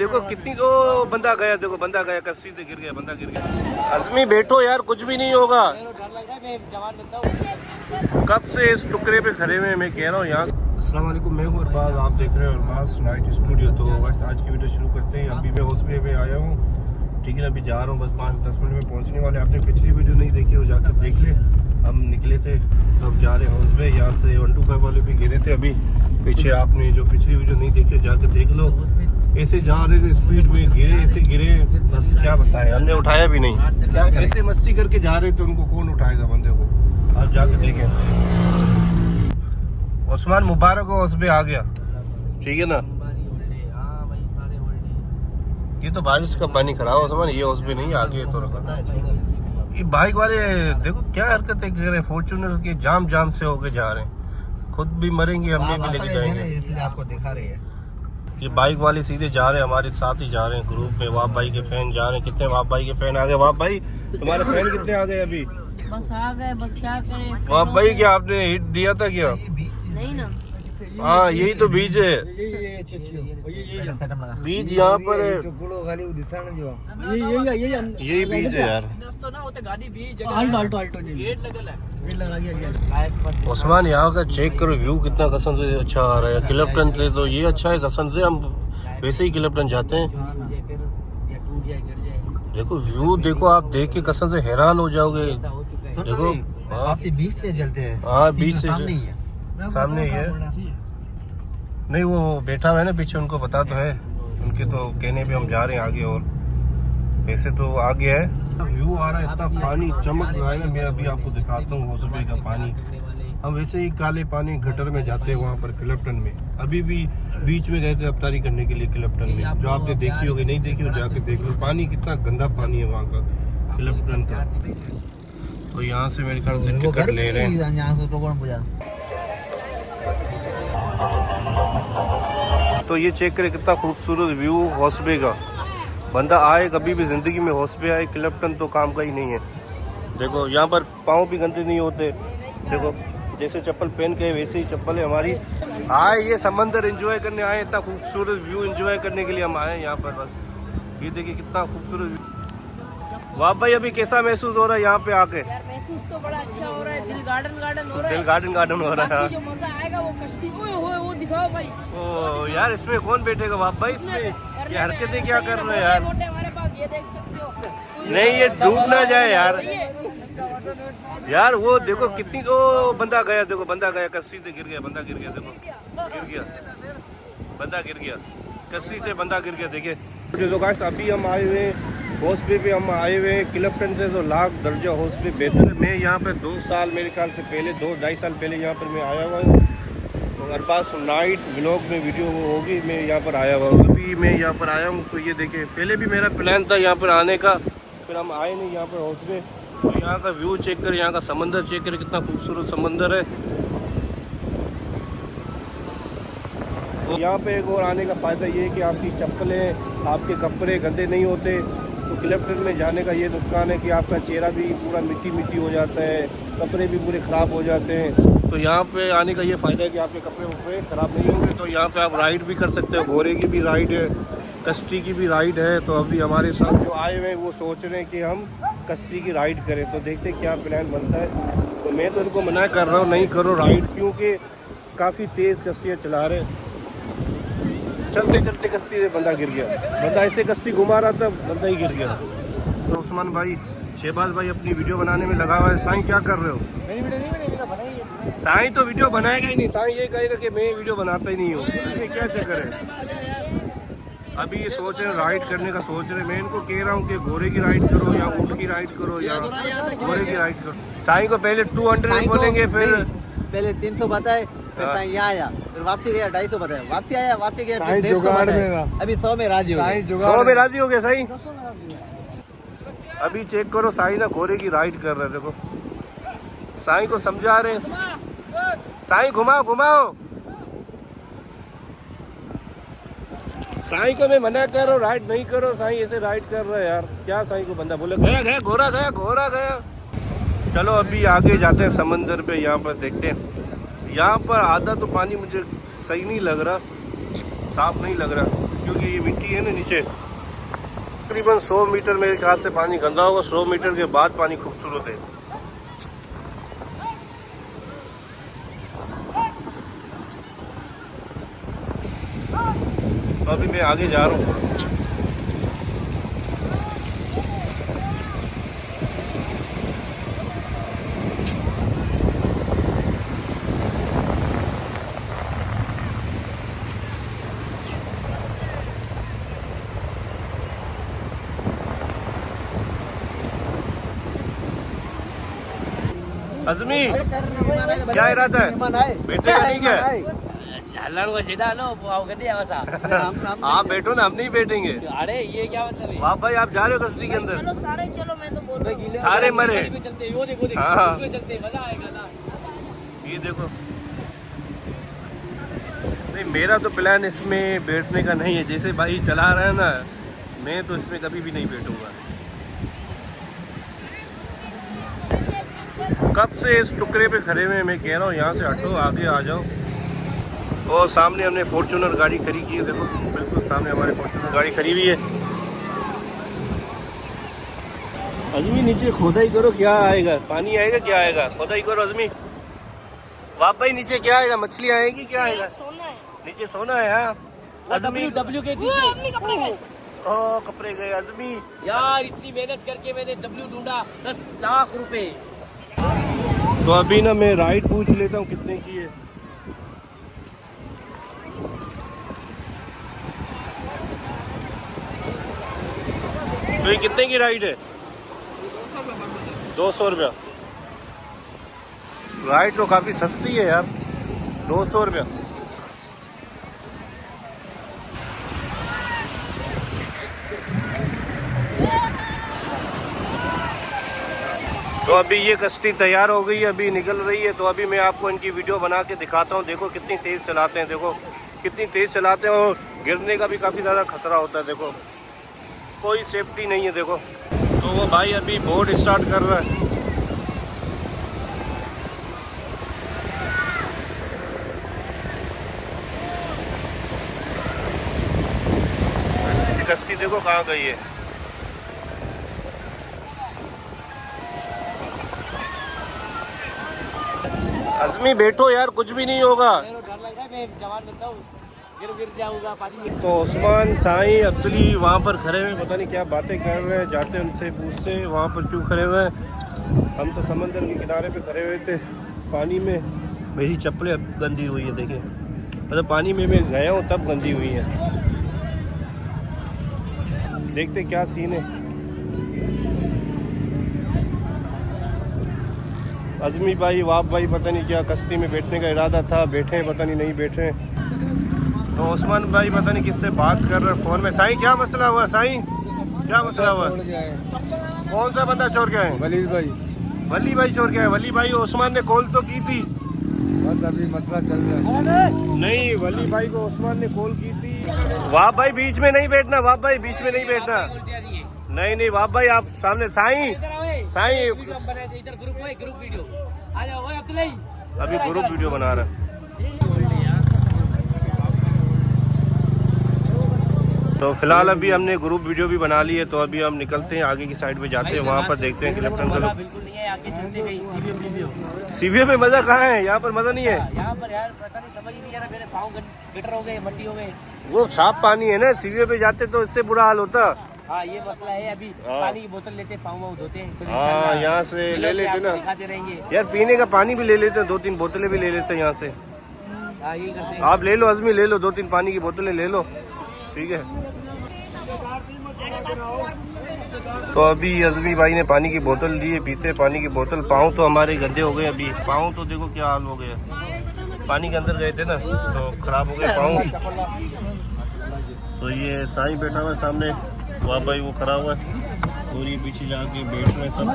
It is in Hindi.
देखो कितनी ओ बंदा गया, देखो बंदा गया, कस्सी से गिर गया, बंदा गिर गया। अज़मी बैठो यार, कुछ भी नहीं होगा। कब से इस टुकड़े पे खड़े हुए मैं कह रहा हूँ यहाँ। अस्सलाम वालेकुम, मैं हूँ अरबाज, आप देख रहे हैं अरबाज नाइट स्टूडियो। तो बस आज की वीडियो शुरू करते हैं। अभी मैं हॉस्पिटल पे आया हूँ, ठीक है ना, अभी जा रहा हूँ, बस 5-10 मिनट में पहुँचने वाले। आपने पिछली वीडियो नहीं देखी हो, जाकर देख ले। हम निकले थे, अब जा रहे हैं हॉस्पिटल। यहाँ से 125 वाले भी गिरे थे अभी पीछे। आपने जो पिछली वीडियो नहीं देखी जाकर देख लो। ऐसे जा रहे थे स्पीड में, गिरे ऐसे गिरे, बस क्या बताएं, हमने उठाया भी नहीं। क्या ऐसे मस्ती करके जा रहे थे, उनको कौन उठाएगा बंदे को। आप जाके देखें। उस्मान मुबारक हो, हॉस्पिटल आ गया, ठीक है ना। ये तो बारिश का पानी खड़ा हो उस्मान, ये हॉस्पिटल नहीं आ गए। तो ये बाइक वाले देखो क्या हरकतें कर रहे हैं, फॉर्च्यूनर के जाम से होके जा रहे हैं, खुद भी मरेंगे, हमने भी लेके जाएंगे, इसलिए आपको दिखा रहे हैं। ये बाइक वाले सीधे जा रहे हैं, हमारे साथ ही जा रहे हैं ग्रुप में। वाप भाई के फैन जा रहे हैं। कितने वाप भाई के फैन आ गए? वाप भाई तुम्हारे फैन कितने आ गए अभी? बस आ गए, बस क्या करें। वाप भाई क्या आपने हिट दिया था क्या? नहीं ना, हाँ यही तो बीज है, बीज यहाँ पर है, यही बीज है यार। उस्मान यहाँ का चेक करो, व्यू कितना कसम से अच्छा आ रहा है। क्लिफ्टन से तो ये अच्छा है, कसम से हम वैसे ही क्लिफ्टन जाते हैं। देखो व्यू देखो, आप देख के कसम से हैरान हो जाओगे। देखो बीच से चलते हैं। हाँ बीच से सामने ही है। नहीं वो बैठा हुआ है ना पीछे, उनको पता तो है, उनके तो कहने पे हम जा रहे हैं आगे। और वैसे तो आ गया है, व्यू आ रहा है, इतना पानी चमक रहा है ना। मैं अभी आपको दिखाता हूँ हॉस्पिटल का पानी। हम वैसे ही काले पानी गटर में जाते हैं वहाँ पर क्लिफ्टन में। अभी भी बीच में गए थे अफ्तारी करने के लिए क्लिफ्टन में, जो आपने देखी होगी, नहीं देखी हो जाके देख लो। पानी कितना गंदा पानी है वहाँ का क्लिफ्टन का। तो यहाँ से मेरे ख्याल से टिकट ले रहे हैं। तो ये चेक करें कितना खूबसूरत व्यू हॉस्पिटल का। बंदा आए कभी भी जिंदगी में हॉस्पिटल आए, क्लिफ्टन तो काम का ही नहीं है। देखो यहाँ पर पाँव भी गंदे नहीं होते। देखो जैसे चप्पल पहन के वैसे ही चप्पल है हमारी। आए ये समंदर एंजॉय करने आए, इतना खूबसूरत व्यू एंजॉय करने के लिए हम आए यहाँ पर। बस ये देखिए कितना खूबसूरत व्यू। वाह भाई अभी कैसा महसूस हो रहा है यहाँ पे आके? यार महसूस तो बड़ा अच्छा हो रहा है, दिल गार्डन हो रहा है। दिल गार्डन हो रहा है। जो मजा आएगा वो कश्ती वो दिखाओ भाई। ओ यार इसमें कौन बैठेगा वाह भाई? इसमें ये हरकतें क्या कर रहे हो यार? हमारे पास ये देख सकते हो। नहीं ये डूब ना जाए यार। यार वो देखो कितनी, ओ बंदा गया, देखो बंदा गया, कस्सी से गिर गया, बंदा गिर गया, देखो गिर गया, बंदा गिर गया, कस्सी से बंदा गिर गया। देखिए तो गाइस अभी हम आए हुए हॉस्पिटल पे, हम आए हुए क्लिफ्टन से, तो लाख दर्जा हॉस्पिटल बेहतर है। मैं यहाँ पे 2 साल मेरे ख्याल से पहले, 2-2.5 साल पहले यहाँ पर मैं आया हुआ हूँ। तो अरबाज नाइट व्लॉग में वीडियो होगी, मैं यहाँ पर आया हुआ हूँ। अभी मैं यहाँ पर आया हूँ। तो ये देखिए पहले भी मेरा प्लान था यहाँ पर आने का, फिर हम आए नहीं यहाँ पर हॉस्पिटल। तो यहाँ का व्यू चेक करें, यहाँ का समंदर चेक करें, कितना खूबसूरत समंदर है। तो यहाँ पे एक और आने का फ़ायदा ये है कि आपकी चप्पलें, आपके कपड़े गंदे नहीं होते। तो क्लिफ्टन में जाने का ये नुकसान है कि आपका चेहरा भी पूरा मिट्टी हो जाता है, कपड़े भी पूरे ख़राब हो जाते हैं। तो यहाँ पे आने का ये फ़ायदा है कि आपके कपड़े वपड़े ख़राब नहीं होंगे। तो यहाँ पे आप राइड भी कर सकते हो, घोड़े की भी राइड है, कश्ती की भी राइड है। तो अभी हमारे साथ जो आए हुए हैं वो सोच रहे हैं कि हम कश्ती की राइड करें। तो देखते क्या प्लान बनता है। तो मैं तो इनको मना कर रहा हूँ, नहीं करो राइड, क्योंकि काफ़ी तेज़ कश्तियाँ चला रहे। चलते चलते कश्ती से बंदा गिर गया, बंदा ऐसे कश्ती घुमा रहा था, बंदा ही गिर गया। तो उस्मान भाई, शहबाज भाई अपनी वीडियो बनाने में लगा हुआ है। साईं क्या कर रहे हो? साईं तो वीडियो बनाएगा ही नहीं, साईं ये कहेगा कि मैं वीडियो बनाता ही नहीं हूँ। क्या चक्कर है? अभी ये सोच रहे हैं राइड करने का सोच रहे हैं। मैं इनको कह रहा हूँ कि घोड़े की राइड करो या ऊँट की राइड करो या घोड़े की राइड करो। साईं को पहले 200 बोलेंगे, फिर पहले 300 बताए, फिर यहाँ आया, फिर वापसी गया 250 बताया, वापसी आया, वापसी गया, साईं जुगाड़ में अभी 100 में राजी हो गए। 100 में राजी हो गया साईं। अभी चेक करो, साईं ना घोड़े की राइड कर रहे हैं। देखो साईं को समझा रहे, साईं घुमाओ। साईं को मैं मना कर रहा हूँ राइड नहीं करो, साईं ऐसे राइड कर रहा है यार। क्या साईं को बंदा बोले गया घोड़ा गया। चलो अभी आगे जाते हैं समंदर पे, यहाँ पर देखते हैं। यहाँ पर आधा तो पानी मुझे सही नहीं लग रहा, साफ नहीं लग रहा। क्योंकि ये मिट्टी है ना नीचे। तकरीबन 100 मीटर मेरे ख्याल से पानी गंदा होगा, 100 मीटर के बाद पानी खूबसूरत है। तो अभी मैं आगे जा रहा हूँ। अजमी क्या इरादा है, बेटे का नहीं क्या? आप बैठो ना, हम नहीं बैठेंगे। अरे ये क्या मतलब है? वाह भाई आप जा रहे हो कस्ती के अंदर? चलो सारे चलो, मैं तो बोल रहा हूँ। सारे मरे। चलते वो देखो हाँ। उसमें चलते मजा आएगा ना। ये देखो, नहीं मेरा तो प्लान इसमें बैठने का नहीं है। जैसे भाई चला रहा है ना, मैं तो इसमें कभी भी नहीं बैठूंगा। कब से इस टुकड़े पे खड़े हुए हैं, मैं कह रहा हूँ यहाँ से हटो, आगे आ जाओ। और सामने हमने फॉर्च्यूनर गाड़ी खड़ी की है, देखो बिल्कुल सामने हमारे फॉर्च्यूनर गाड़ी खड़ी हुई है। अजमी नीचे खोदाई करो, क्या आएगा? पानी आएगा? क्या आएगा? खोदाई करो अजमी। वाह भाई नीचे क्या आएगा? मछली आएगी? क्या आएगा? सोना है। नीचे सोना है। हाँ अजमी, डब्ल्यू के वो अपने कपड़े गए। ओ कपड़े गए अजमी। यार इतनी मेहनत करके मैंने डब्ल्यू ढूंढा, 10 लाख रुपए। तो अभी ना मैं राइड पूछ लेता हूँ कितने की है। तो ये कितने की राइड है? 200 रुपया। राइड तो काफी सस्ती है यार, 200 रुपया। तो अभी ये कश्ती तैयार हो गई है, अभी निकल रही है। तो अभी मैं आपको इनकी वीडियो बना के दिखाता हूँ। देखो कितनी तेज़ चलाते हैं, देखो कितनी तेज़ चलाते हैं। और गिरने का भी काफ़ी ज़्यादा खतरा होता है, देखो कोई सेफ्टी नहीं है। देखो तो वो भाई अभी बोट स्टार्ट कर रहा है। कश्ती देखो कहाँ गई है। अजमी बैठो यार, कुछ भी नहीं होगा। मेरे को डर लग रहा है, मैं जवान बनता हूँ, गिर जाऊंगा पानी में। तो उस्मान साईं अब्दुली वहाँ पर खड़े हुए, पता नहीं क्या बातें कर रहे हैं। जाते उनसे पूछते हैं वहाँ पर क्यों खड़े हुए हैं। हम तो समंदर के किनारे पे खड़े हुए थे पानी में। मेरी चप्पलें अब गंदी हुई है, देखिए मतलब पानी में मैं गया हूँ तब गंदी हुई है। देखते क्या सीन है। अजमी भाई वाप भाई पता नहीं क्या कश्ती में बैठने का इरादा था, बैठे पता नहीं बैठे। तो उस्मान भाई पता नहीं किससे बात कर रहे हैं फ़ोन में। साईं क्या मसला हुआ? साईं क्या मसला हुआ? कौन सा बंदा छोड़ गया है? वली भाई। वली भाई छोड़ गया है। वली भाई उस्मान ने कॉल तो की थी, बस अभी मसला चल रहा है। नहीं वली भाई को उस्मान ने कॉल की थी। वाप भाई बीच में नहीं बैठना, वाप भाई बीच में नहीं बैठना। नहीं वाप भाई आप सामने। साईं साईं इधर ग्रुप वीडियो आ जाओ। अब्दुल्ला अभी ग्रुप वीडियो बना रहा है। तो फिलहाल अभी हमने ग्रुप वीडियो भी बना ली है। तो अभी हम निकलते हैं, आगे की साइड पे जाते हैं, वहाँ पर देखते हैं कि लेफ्टन का लोग। बिल्कुल नहीं है, आगे चलते कहीं सीवीए में मजा कहाँ है? यहाँ पर मजा नहीं है। यहाँ पर यार पता नहीं, समझ ही नहीं आ रहा। मेरे पाँव गटर हो गए, मट्टी हो गए। वो साफ पानी है ना, सीवीए पे जाते तो इससे बुरा हाल होता। हाँ ये मसला है। अभी हाँ। पानी की बोतल लेते, पाँव धोते हैं, फिर हाँ इंशाल्लाह यहाँ से ले लेते ना दिखाते रहेंगे। यार, पीने का पानी भी ले लेते हैं, 2-3 बोतलें भी ले लेते हैं यहाँ से। हाँ यही करते हैं। आप ले लो अजमी, ले लो 2-3 पानी की बोतलें ले लो, ठीक है। तो अभी अजमी भाई ने पानी की बोतल ली है, पीते पानी की बोतल। पाँव तो हमारे गंदे हो गए, अभी पाँव तो देखो क्या हाल हो गया। पानी के अंदर गए थे ना तो खराब हो गए पाँव। तो ये साईं बैठा हुआ है सामने, वहाँ भाई वो खड़ा हुआ है, और ये पीछे जाके बैठ रहे हैं सब।